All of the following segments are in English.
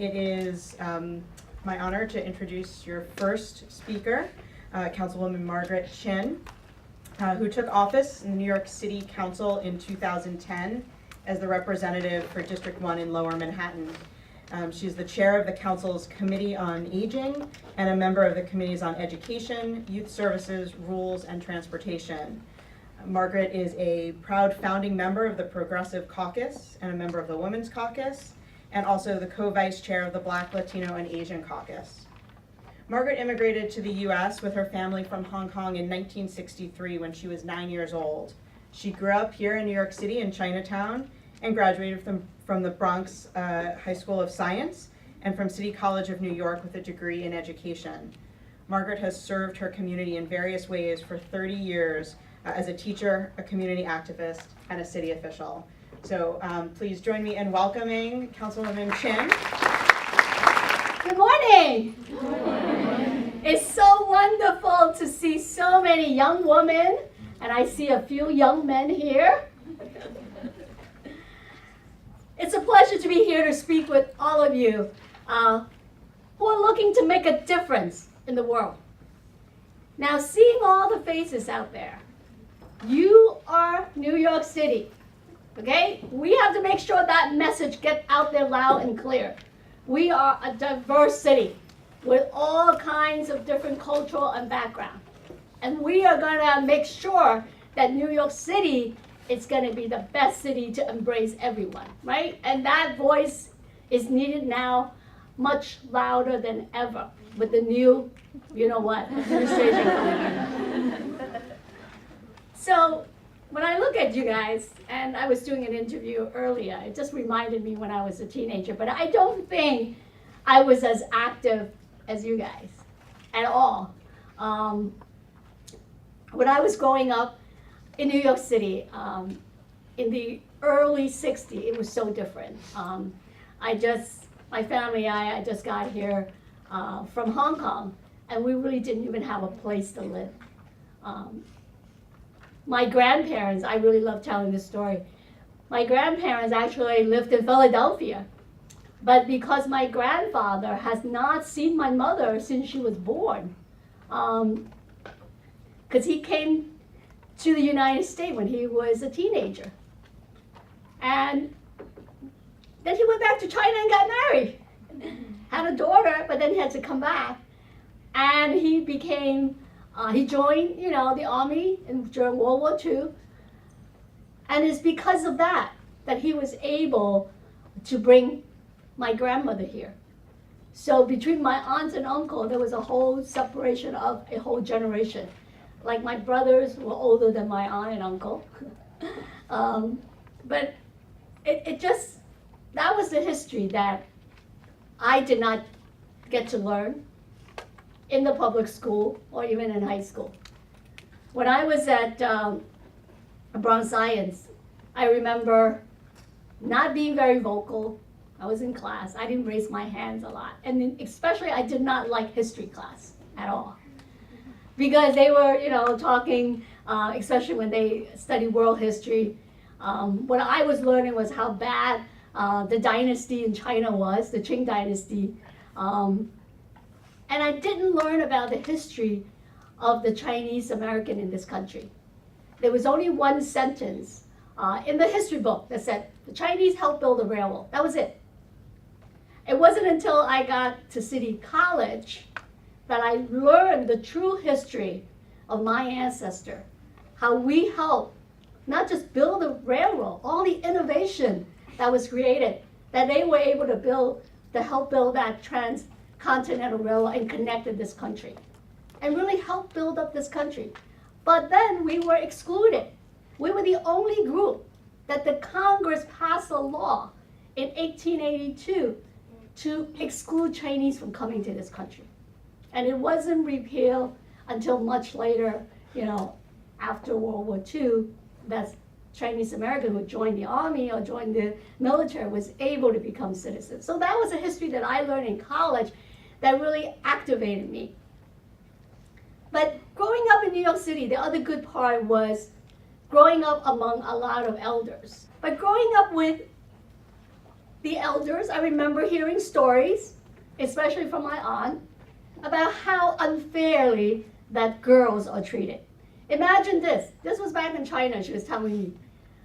It is my honor to introduce your first speaker, Councilwoman Margaret Chin, who took office in the New York City Council in 2010 as the representative for District 1 in Lower Manhattan. She's the chair of the Council's Committee on Aging and a member of the Committees on Education, Youth Services, Rules, and Transportation. Margaret is a proud founding member of the Progressive Caucus and a member of the Women's Caucus, and also the co-vice chair of the Black, Latino, and Asian Caucus. Margaret immigrated to the US with her family from Hong Kong in 1963 when she was 9 years old. She grew up here in New York City in Chinatown and graduated from the Bronx High School of Science and from City College of New York with a degree in education. Margaret has served her community in various ways for 30 years as a teacher, a community activist, and a city official. So please join me in welcoming Councilwoman Chin. Good morning. Good morning. It's so wonderful to see so many young women, and I see a few young men here. It's a pleasure to be here to speak with all of you who are looking to make a difference in the world. Now, seeing all the faces out there, you are New York City. Okay? We have to make sure that message gets out there loud and clear. We are a diverse city with all kinds of different cultural and background. And we are going to make sure that New York City is going to be the best city to embrace everyone, right? And that voice is needed now much louder than ever with the new, you know what, administration coming in. So, when I look at you guys, and I was doing an interview earlier, it just reminded me when I was a teenager, but I don't think I was as active as you guys at all. When I was growing up in New York City, in the early 60s, it was so different. My family and I just got here from Hong Kong, and we really didn't even have a place to live. My grandparents, I really love telling this story. My grandparents actually lived in Philadelphia, but because my grandfather has not seen my mother since she was born, because he came to the United States when he was a teenager. And then he went back to China and got married. Had a daughter, but then he had to come back. And he became he joined, the army during World War II, and it's because of that he was able to bring my grandmother here. So between my aunt and uncle, there was a whole separation of a whole generation. Like my brothers were older than my aunt and uncle, but that was the history that I did not get to learn in the public school or even in high school. When I was at Bronx Science, I remember not being very vocal. I was in class. I didn't raise my hands a lot. And especially I did not like history class at all. Because they were, talking, especially when they studied world history. What I was learning was how bad the dynasty in China was, the Qing dynasty. And I didn't learn about the history of the Chinese American in this country. There was only one sentence in the history book that said, the Chinese helped build the railroad. That was it. It wasn't until I got to City College that I learned the true history of my ancestor, how we helped not just build the railroad, all the innovation that was created, that they were able to help build that transcontinental railroad and connected this country and really helped build up this country. But then we were excluded. We were the only group that the Congress passed a law in 1882 to exclude Chinese from coming to this country. And it wasn't repealed until much later, after World War II, that Chinese American who joined the army or joined the military was able to become citizens. So that was a history that I learned in college that really activated me. But growing up in New York City, the other good part was growing up among a lot of elders. But growing up with the elders, I remember hearing stories, especially from my aunt, about how unfairly that girls are treated. Imagine this. This was back in China, she was telling me.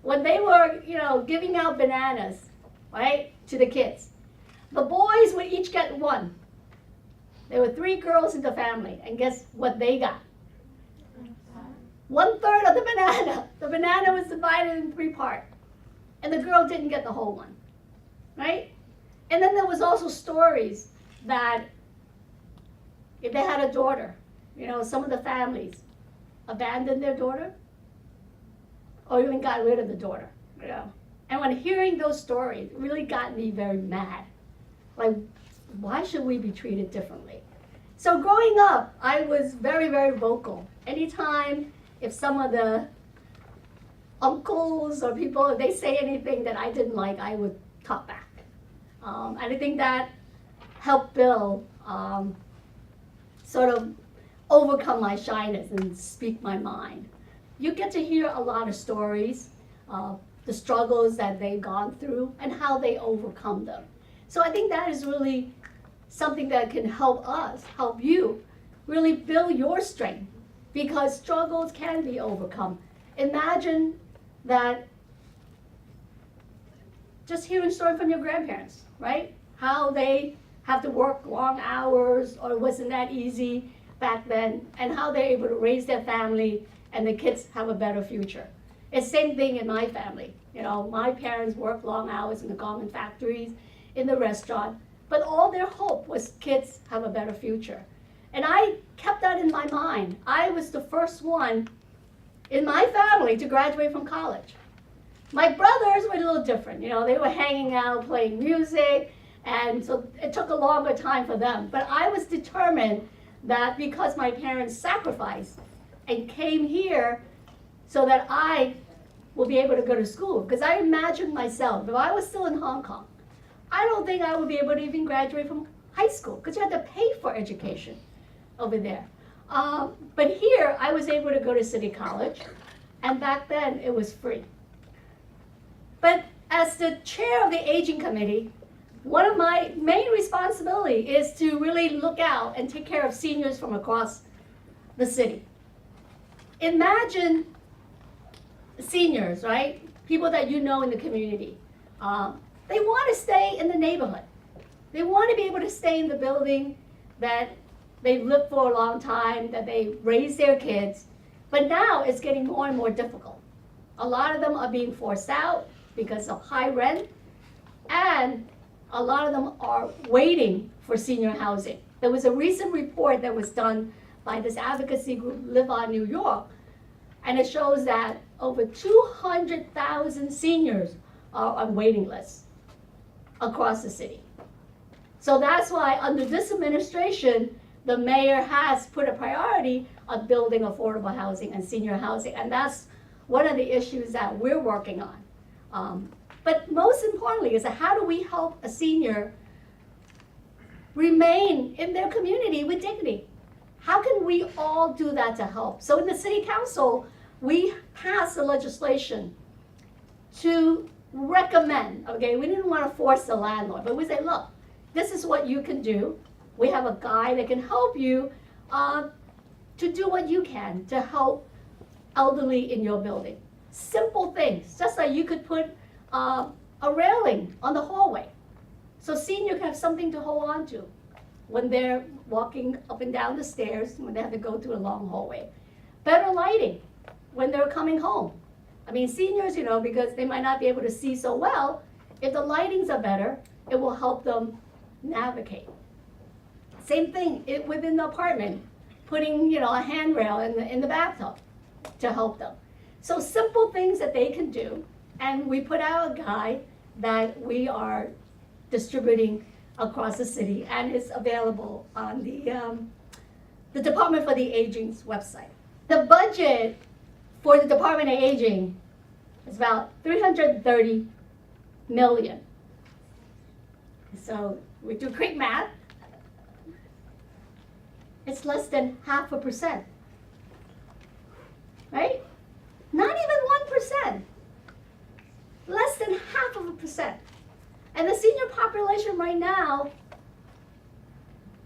When they were, giving out bananas, right, to the kids, the boys would each get one. There were 3 girls in the family, and guess what they got? 1/3 of the banana. The banana was divided in 3 parts, and the girl didn't get the whole one, right? And then there was also stories that if they had a daughter, some of the families abandoned their daughter or even got rid of the daughter, And when hearing those stories, it really got me very mad. Like, why should we be treated differently? So growing up, I was very, very vocal. Anytime if some of the uncles or people, if they say anything that I didn't like, I would talk back. And I think that helped Bill sort of overcome my shyness and speak my mind. You get to hear a lot of stories, the struggles that they've gone through and how they overcome them. So I think that is really something that can help us, help you, really build your strength, because struggles can be overcome. Imagine that, just hearing stories from your grandparents, right? How they have to work long hours, or it wasn't that easy back then, and how they're able to raise their family and the kids have a better future. It's the same thing in my family. My parents worked long hours in the garment factories, in the restaurant, but all their hope was kids have a better future. And I kept that in my mind. I was the first one in my family to graduate from college. My brothers were a little different. They were hanging out, playing music, and so it took a longer time for them. But I was determined that because my parents sacrificed and came here so that I will be able to go to school. Because I imagined myself, if I was still in Hong Kong, I don't think I would be able to even graduate from high school, because you had to pay for education over there. But here, I was able to go to City College, and back then, it was free. But as the chair of the Aging Committee, one of my main responsibilities is to really look out and take care of seniors from across the city. Imagine seniors, right? People that you know in the community. They want to stay in the neighborhood. They want to be able to stay in the building that they've lived for a long time, that they raised their kids. But now it's getting more and more difficult. A lot of them are being forced out because of high rent, and a lot of them are waiting for senior housing. There was a recent report that was done by this advocacy group, Live On New York, and it shows that over 200,000 seniors are on waiting lists across the city. So that's why under this administration, the mayor has put a priority on building affordable housing and senior housing, and that's one of the issues that we're working on. But most importantly is how do we help a senior remain in their community with dignity? How can we all do that to help? So in the city council, we passed the legislation to recommend, okay, we didn't want to force the landlord, but we say, look, this is what you can do. We have a guy that can help you to do what you can to help elderly in your building. Simple things, just like you could put a railing on the hallway so senior can have something to hold on to when they're walking up and down the stairs, when they have to go through a long hallway. Better lighting when they're coming home. I mean, seniors, because they might not be able to see so well, if the lightings are better, it will help them navigate. Same thing within the apartment, putting a handrail in the bathtub to help them. So simple things that they can do, and we put out a guide that we are distributing across the city, and it's available on the Department for the Aging's website. The budget for the Department of Aging is about $330 million. So we do quick math. It's less than 0.5%, right? Not even 1%. Less than 0.5%. And the senior population right now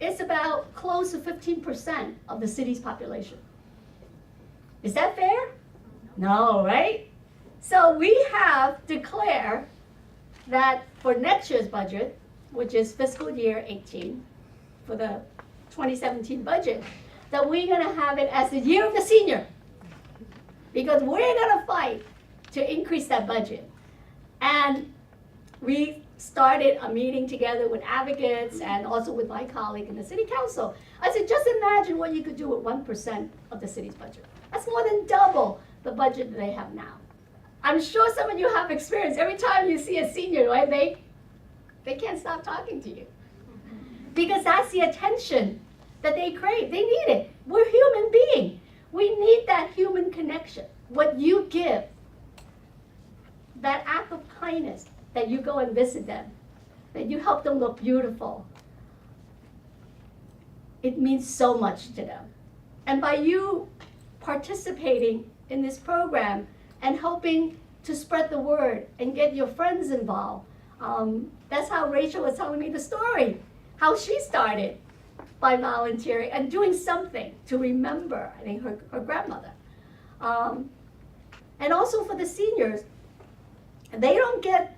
is about close to 15% of the city's population. Is that fair? No, right? So we have declared that for next year's budget, which is fiscal year 18, for the 2017 budget, that we're gonna have it as the year of the senior. Because we're gonna fight to increase that budget. And we started a meeting together with advocates and also with my colleague in the city council. I said, just imagine what you could do with 1% of the city's budget. That's more than double the budget that they have now. I'm sure some of you have experience. Every time you see a senior, right, they can't stop talking to you. Because that's the attention that they crave. They need it. We're human beings. We need that human connection. What you give, that act of kindness, that you go and visit them, that you help them look beautiful, it means so much to them. And by you participating in this program and helping to spread the word and get your friends involved, that's how Rachel was telling me the story, how she started by volunteering and doing something to remember, I think, her grandmother. And also for the seniors, they don't get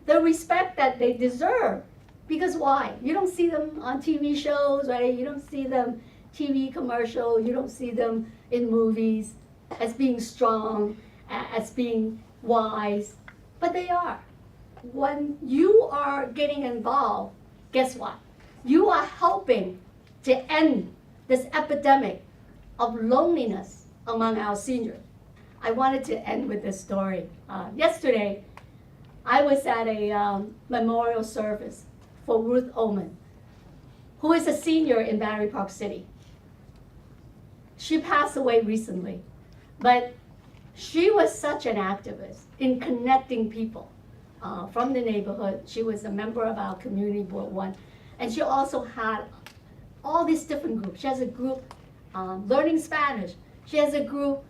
the respect that they deserve. Because why? You don't see them on TV shows, right? You don't see them TV commercial. You don't see them in movies as being strong, as being wise. But they are. When you are getting involved, guess what? You are helping to end this epidemic of loneliness among our seniors. I wanted to end with this story. Yesterday, I was at a memorial service for Ruth Ullman, who is a senior in Battery Park City. She passed away recently, but she was such an activist in connecting people from the neighborhood. She was a member of our Community Board 1, and she also had all these different groups. She has a group learning Spanish. She has a group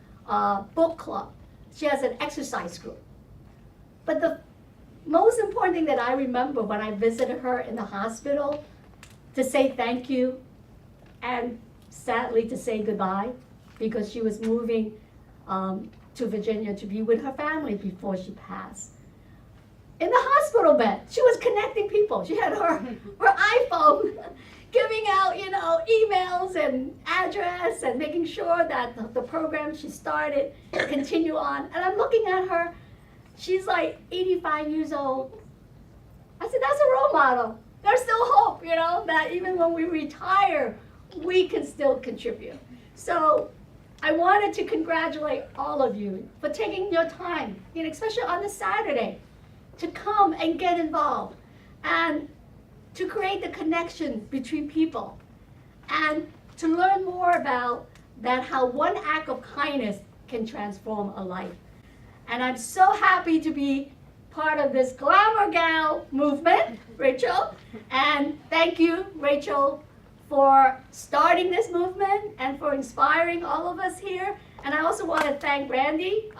book club. She has an exercise group. But the most important thing that I remember when I visited her in the hospital to say thank you and sadly to say goodbye because she was moving to Virginia to be with her family before she passed. In the hospital bed, she was connecting people. She had her iPhone giving out, emails and address and making sure that the program she started continue on. And I'm looking at her. She's like 85 years old. I said, that's a role model. There's still hope, that even when we retire, we can still contribute. So I wanted to congratulate all of you for taking your time, especially on this Saturday, to come and get involved and to create the connection between people and to learn more about that, how one act of kindness can transform a life. And I'm so happy to be part of this Glamour Gal movement, Rachel. And thank you, Rachel, for starting this movement and for inspiring all of us here. And I also want to thank Randy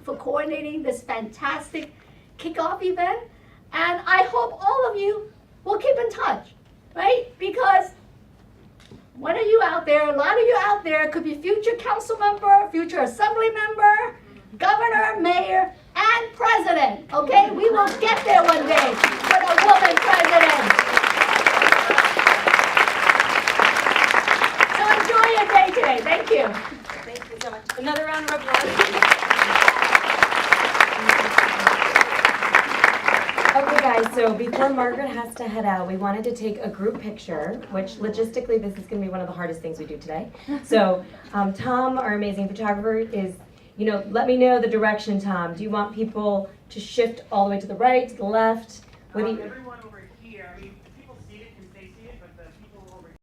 for coordinating this fantastic kickoff event. And I hope all of you will keep in touch, right? Because one of you out there, a lot of you out there could be future council member, future assembly member, governor, mayor, and president, okay? We will get there one day with a woman president. So enjoy your day today. Thank you. Thank you so much. Another round of applause. Okay guys, so before Margaret has to head out, we wanted to take a group picture, which logistically this is going to be one of the hardest things we do today. So Tom, our amazing photographer, is, let me know the direction, Tom. Do you want people to shift all the way to the right, to the left? What do you? Everyone over